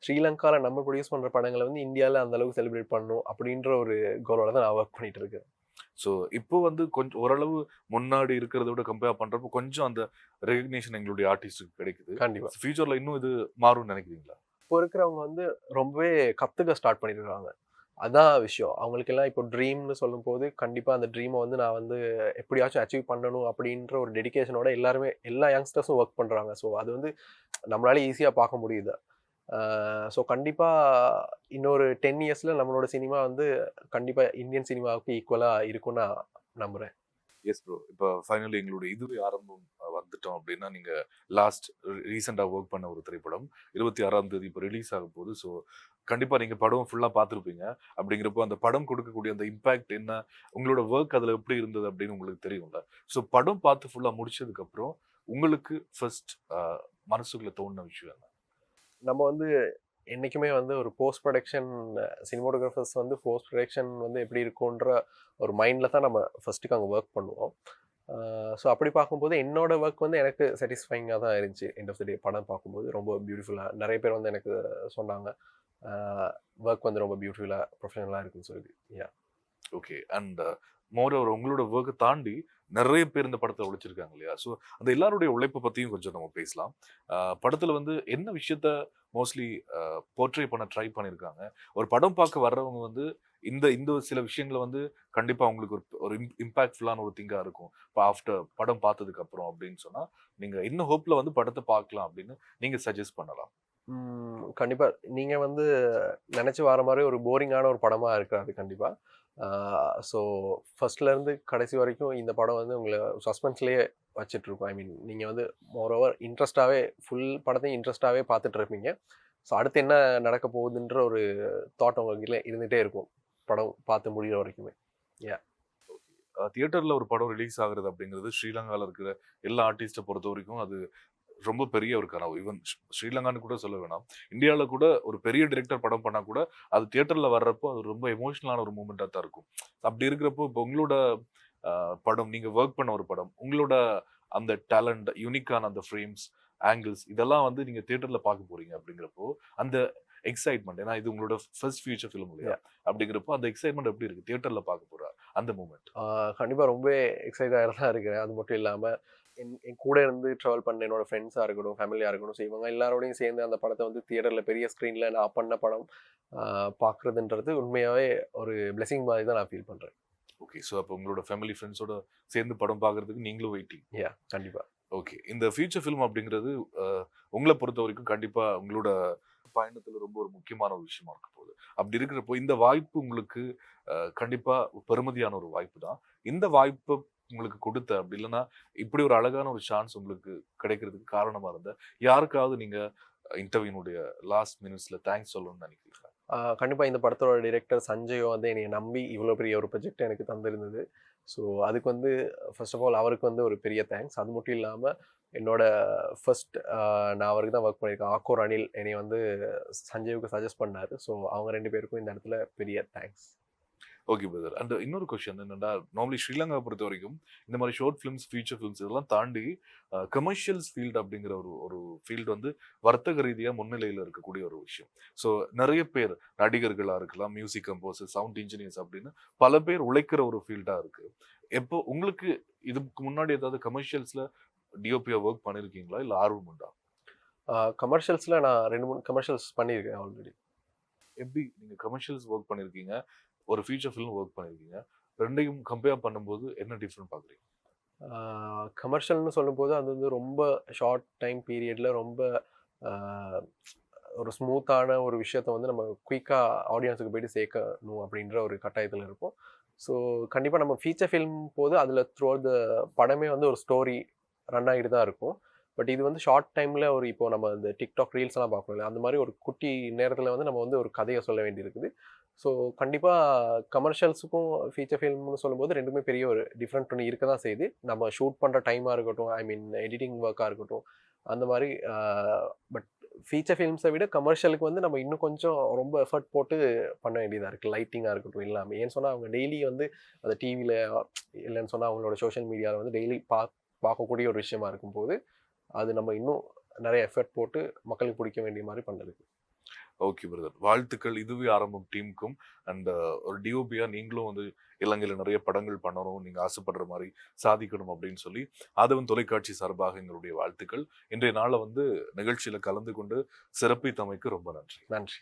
ஸ்ரீலங்காவில் நம்ம ப்ரொடியூஸ் பண்ற படங்களை வந்து இந்தியாவில் அந்த அளவுக்கு செலிப்ரேட் பண்ணணும் அப்படின்ற ஒரு கோலோட தான் நான் ஒர்க் பண்ணிட்டு இருக்கேன். ஸோ இப்போ வந்து கொஞ்சம் ஓரளவு முன்னாடி இருக்கிறத விட கம்பேர் பண்றப்போ கொஞ்சம் அந்த ரெகக்னேஷன் எங்களுடைய ஆர்டிஸ்டுக்கு கிடைக்குது. கண்டிப்பா ஃபியூச்சர்ல இன்னும் இது மாறும்னு நினைக்கிறீங்களா? இப்போ இருக்கிறவங்க வந்து ரொம்பவே கத்துக்க ஸ்டார்ட் பண்ணிருக்காங்க. அதான் விஷயம். அவங்களுக்கெல்லாம் இப்போ ட்ரீம்னு சொல்லும்போது கண்டிப்பா அந்த ட்ரீமை வந்து நான் வந்து எப்படியாச்சும் அச்சீவ் பண்ணணும் அப்படின்ற ஒரு டெடிகேஷனோட எல்லாருமே எல்லா யங்ஸ்டர்ஸும் ஒர்க் பண்றாங்க. ஸோ அது வந்து நம்மளால ஈஸியா பார்க்க முடியுது. ஸோ கண்டிப்பா இன்னொரு 10 இயர்ஸ்ல நம்மளோட சினிமா வந்து கண்டிப்பா இந்தியன் சினிமாவுக்கு ஈக்குவலா இருக்கும்னு நான் நம்புறேன். S bro. இப்போ ஃபைனலி எங்களுடைய இதுவே ஆரம்பம் வந்துட்டோம் அப்படின்னா, நீங்க லாஸ்ட் ரீசெண்டா ஒர்க் பண்ண ஒரு திரைப்படம் 26ஆம் தேதி இப்போ ரிலீஸ் ஆக போகுது. ஸோ கண்டிப்பா நீங்க படம் ஃபுல்லா பார்த்துருப்பீங்க. அப்படிங்கிறப்போ அந்த படம் கொடுக்கக்கூடிய அந்த இம்பாக்ட் என்ன? உங்களோட ஒர்க் அதுல எப்படி இருந்தது அப்படின்னு உங்களுக்கு தெரியும்ல. ஸோ படம் பார்த்து ஃபுல்லா முடிச்சதுக்கு அப்புறம் உங்களுக்கு ஃபர்ஸ்ட் மனசுக்குள்ள தோணுன விஷயம் என்ன? நம்ம வந்து என்னைக்குமே வந்து ஒரு போஸ்ட் ப்ரொடக்ஷன் சினிமோட்டோகிராஃபர்ஸ் வந்து போஸ்ட் ப்ரொடக்ஷன் வந்து எப்படி இருக்குன்ற ஒரு மைண்டில் தான் நம்ம ஃபர்ஸ்ட்டுக்கு அங்கே ஒர்க் பண்ணுவோம். ஸோ அப்படி பார்க்கும்போது என்னோட ஒர்க் வந்து எனக்கு சாட்டிஸ்ஃபைங்காக தான் இருந்துச்சு. எண்ட் ஆஃப் த டே படம் பார்க்கும்போது ரொம்ப பியூட்டிஃபுல்லாக நிறைய பேர் வந்து எனக்கு சொன்னாங்க ஒர்க் வந்து ரொம்ப பியூட்டிஃபுல்லாக ப்ரொஃபஷனலாக இருக்குன்னு சொல்லி. Yeah okay. அண்ட் மோரோவர் உங்களோட ஒர்க்க தாண்டி நெறைய பேர் இந்த படத்துல உழைச்சிருக்காங்க இல்லையா? ஸோ அந்த எல்லாருடைய உழைப்ப பத்தியும் கொஞ்சம் நம்ம பேசலாம். படத்துல வந்து என்ன விஷயத்த மோஸ்ட்லி போர்ட்ரே பண்ண ட்ரை பண்ணியிருக்காங்க? ஒரு படம் பார்க்க வர்றவங்க வந்து இந்த இந்த சில விஷயங்கள வந்து கண்டிப்பா அவங்களுக்கு ஒரு ஒரு இம்பாக்ட்ஃபுல்லான ஒரு திங்கா இருக்கும். இப்ப ஆஃப்டர் படம் பார்த்ததுக்கு அப்புறம் அப்படின்னு சொன்னா, நீங்க என்ன ஹோப்ல வந்து படத்த பார்க்கலாம் அப்படின்னு நீங்க சஜெஸ்ட் பண்ணலாம்? கண்டிப்பா நீங்க வந்து நினைச்சு வர மாதிரி ஒரு போரிங்கான ஒரு படமா இருக்காது கண்டிப்பா. ஸோ ஃபர்ஸ்ட்லேருந்து கடைசி வரைக்கும் இந்த படம் வந்து உங்களை சஸ்பென்ஸ்லேயே வச்சுட்ருக்கும். ஐ மீன் நீங்கள் வந்து மோரோவர் இன்ட்ரெஸ்டாகவே ஃபுல் படத்தையும் இன்ட்ரெஸ்டாகவே பார்த்துட்டு இருப்பீங்க. ஸோ அடுத்து என்ன நடக்க போகுதுன்ற ஒரு தாட் உங்ககிட்ட இருந்துகிட்டே இருக்கும் படம் பார்த்து முடிகிற வரைக்குமே. ஏ தியேட்டர்ல ஒரு படம் ரிலீஸ் ஆகுறது அப்படிங்கிறது ஸ்ரீலங்கால இருக்கிற எல்லா ஆர்டிஸ்ட பொறுத்த வரைக்கும் அது ரொம்ப பெரிய ஒரு கனவு. ஈவன் ஸ்ரீலங்கான்னு கூட சொல்ல வேணாம். இந்தியால கூட ஒரு பெரிய டைரக்டர் படம் பண்ணா கூட அது தியேட்டர்ல வர்றப்போ அது ரொம்ப எமோஷனலான ஒரு மூமெண்டா தான் இருக்கும். அப்படி இருக்கிறப்போ இப்போ உங்களோட படம் நீங்க ஒர்க் பண்ண ஒரு படம் உங்களோட அந்த டேலண்ட் யூனிக்கான அந்த ஃப்ரேம்ஸ், ஆங்கிள்ஸ் இதெல்லாம் வந்து நீங்க தியேட்டர்ல பார்க்க போறீங்க அப்படிங்கிறப்போ அந்த எக்ஸைட்மெண்ட் ஏன்னா இது உங்களோட ஃபர்ஸ்ட் ஃபியூச்சர் ஃபிலிம் இல்லையா? அப்படிங்கிறப்போ அந்த எக்ஸைட்மெண்ட் எப்படி இருக்கு? தியேட்டர்ல பார்க்க போற அந்த மூமெண்ட். கண்டிப்பாக ரொம்ப எக்ஸைட்டாக தான் இருக்கிறேன். அது மட்டும் இல்லாமல் என் கூட இருந்து ட்ராவல் பண்ண என்னோட ஃப்ரெண்ட்ஸாக இருக்கட்டும், ஃபேமிலியாக இருக்கட்டும், ஸோ இவங்க எல்லாரோடையும் சேர்ந்து அந்த படத்தை வந்து தியேட்டரில் பெரிய ஸ்க்ரீனில் நான் பண்ண படம் பார்க்குறதுன்றது உண்மையாகவே ஒரு பிளெஸிங் மாதிரி தான் நான் ஃபீல் பண்ணுறேன். ஓகே. ஸோ அப்போ உங்களோட ஃபேமிலி ஃப்ரெண்ட்ஸோட சேர்ந்து படம் பார்க்கறதுக்கு நீங்களும் வெயிட்டிங். யா கண்டிப்பாக. ஓகே. இந்த ஃபியூச்சர் ஃபிலிம் அப்படிங்கிறது உங்கள பொறுத்த வரைக்கும் கண்டிப்பா உங்களோட பயணத்துல ரொம்ப ஒரு முக்கியமான ஒரு விஷயமா இருக்க போகுது. அப்படி இருக்கிறப்போ இந்த வாய்ப்பு உங்களுக்கு கண்டிப்பா பெருமதியான ஒரு வாய்ப்பு தான். இந்த வாய்ப்பு உங்களுக்கு கொடுத்த அப்படி இல்லைன்னா இப்படி ஒரு அழகான ஒரு சான்ஸ் உங்களுக்கு கிடைக்கிறதுக்கு காரணமா இருந்த யாருக்காவது நீங்க இன்டர்வியூனுடைய லாஸ்ட் மினிட்ஸ்ல தேங்க்ஸ் சொல்லணும்னு நினைக்கிறீங்களா? கண்டிப்பாக இந்த படத்தோட டிரெக்டர் சஞ்சயும் வந்து என்னை நம்பி இவ்வளோ பெரிய ஒரு ப்ரொஜெக்ட் எனக்கு தந்திருந்தது. ஸோ அதுக்கு வந்து ஃபர்ஸ்ட் ஆஃப் ஆல் அவருக்கு வந்து ஒரு பெரிய தேங்க்ஸ். அது மட்டும் இல்லாமல் என்னோட ஃபர்ஸ்ட் நான் அவருக்கு தான் ஒர்க் பண்ணியிருக்கேன். ஆக்கூர் அனில் என்னை வந்து சஞ்சயுக்கு சஜஸ்ட் பண்ணார். ஸோ அவங்க 2 பேருக்கும் இந்த இடத்துல பெரிய தேங்க்ஸ். Okay brother. அண்ட் இன்னொரு கொஸ்டின் என்னன்னா, நார்மலி ஸ்ரீலங்கா பொறுத்த வரைக்கும் இந்த மாதிரி ஷார்ட் ஃபிலிம்ஸ், ஃபீச்சர் ஃபிலிம்ஸ் இதெல்லாம் தாண்டி கமர்ஷியல்ஸ் ஃபீல்டு அப்படிங்கிற ஒரு ஒரு ஃபீல்டு வந்து வர்த்தக ரீதியா முன்னிலையில் இருக்கக்கூடிய ஒரு விஷயம். ஸோ நிறைய பேர் நடிகர்களா இருக்கலாம், மியூசிக் கம்போசர், சவுண்ட் இன்ஜினியர்ஸ் அப்படின்னு பல பேர் உழைக்கிற ஒரு ஃபீல்டா இருக்கு. எப்போ உங்களுக்கு இதுக்கு முன்னாடி ஏதாவது கமர்ஷியல்ஸ்ல டிஓபியா ஒர்க் பண்ணிருக்கீங்களா? இல்ல ஆர்வம் உண்டா? கமர்ஷியல்ஸில் நான் 2, 3 கமர்ஷியல்ஸ் பண்ணியிருக்கேன் ஆல்ரெடி. எப்படி நீங்க கமர்ஷியல்ஸ் ஒர்க் பண்ணிருக்கீங்க, ஒரு ஃபீச்சர் ஃபிலிம் ஒர்க் பண்ணிருக்கீங்க. 2யும் கம்பேர் பண்ணும்போது என்ன டிஃபரெண்ட் பார்க்குறீங்க? கமர்ஷியல்னு சொல்லும்போது அது வந்து ரொம்ப ஷார்ட் டைம் பீரியடில் ரொம்ப ஆஹ், ஒரு ஸ்மூத்தான ஒரு விஷயத்த வந்து நம்ம குயிக்காக ஆடியன்ஸுக்கு போயிட்டு சேர்க்கணும் அப்படின்ற ஒரு கட்டாயத்தில் இருக்கும். ஸோ கண்டிப்பாக நம்ம ஃபீச்சர் ஃபில்ம் போது அதில் த்ரூ த படமே வந்து ஒரு ஸ்டோரி ரன் ஆகிட்டு தான் இருக்கும். பட் இது வந்து ஷார்ட் டைமில் ஒரு இப்போ நம்ம இந்த டிக்டாக் ரீல்ஸ்லாம் பார்க்கணும் அந்த மாதிரி ஒரு குட்டி நேரத்தில் வந்து நம்ம வந்து ஒரு கதையை சொல்ல வேண்டியிருக்குது. ஸோ கண்டிப்பாக கமர்ஷியல்ஸுக்கும் ஃபீச்சர் ஃபில்ம்னு சொல்லும்போது ரெண்டுமே பெரிய ஒரு டிஃப்ரெண்ட் ஒன்று இருக்க தான் செய்யுது. நம்ம ஷூட் பண்ணுற டைமாக இருக்கட்டும், ஐ மீன் எடிட்டிங் ஒர்க்காக இருக்கட்டும், அந்த மாதிரி. பட் ஃபீச்சர் ஃபில்ம்ஸை விட கமர்ஷியலுக்கு வந்து நம்ம இன்னும் கொஞ்சம் ரொம்ப எஃபர்ட் போட்டு பண்ண வேண்டியதாக இருக்குது. லைட்டிங்காக இருக்கட்டும் எல்லாமே. ஏன்னு சொன்னால் அவங்க டெய்லி வந்து அந்த டிவியில் இல்லைன்னு சொன்னால் அவங்களோட சோஷியல் மீடியாவில் வந்து டெய்லி பார்க்கக்கூடிய ஒரு விஷயமா இருக்கும்போது அது நம்ம இன்னும் நிறைய எஃபர்ட் போட்டு மக்களுக்கு பிடிக்க வேண்டிய மாதிரி பண்ணுறது. ஓகே பிரதர், வாழ்த்துக்கள். இதுவே ஆரம்பம் டீமுக்கும். அண்ட் ஒரு டிஓபியா நீங்களும் வந்து இலங்கையில நிறைய படங்கள் பண்ணணும், நீங்க ஆசைப்படுற மாதிரி சாதிக்கணும் அப்படின்னு சொல்லி ஆதவன் தொலைக்காட்சி சார்பாக எங்களுடைய வாழ்த்துக்கள். இன்றைய நாளை வந்து நிகழ்ச்சியில கலந்து கொண்டு சிறப்பித்தமைக்கு ரொம்ப நன்றி. நன்றி.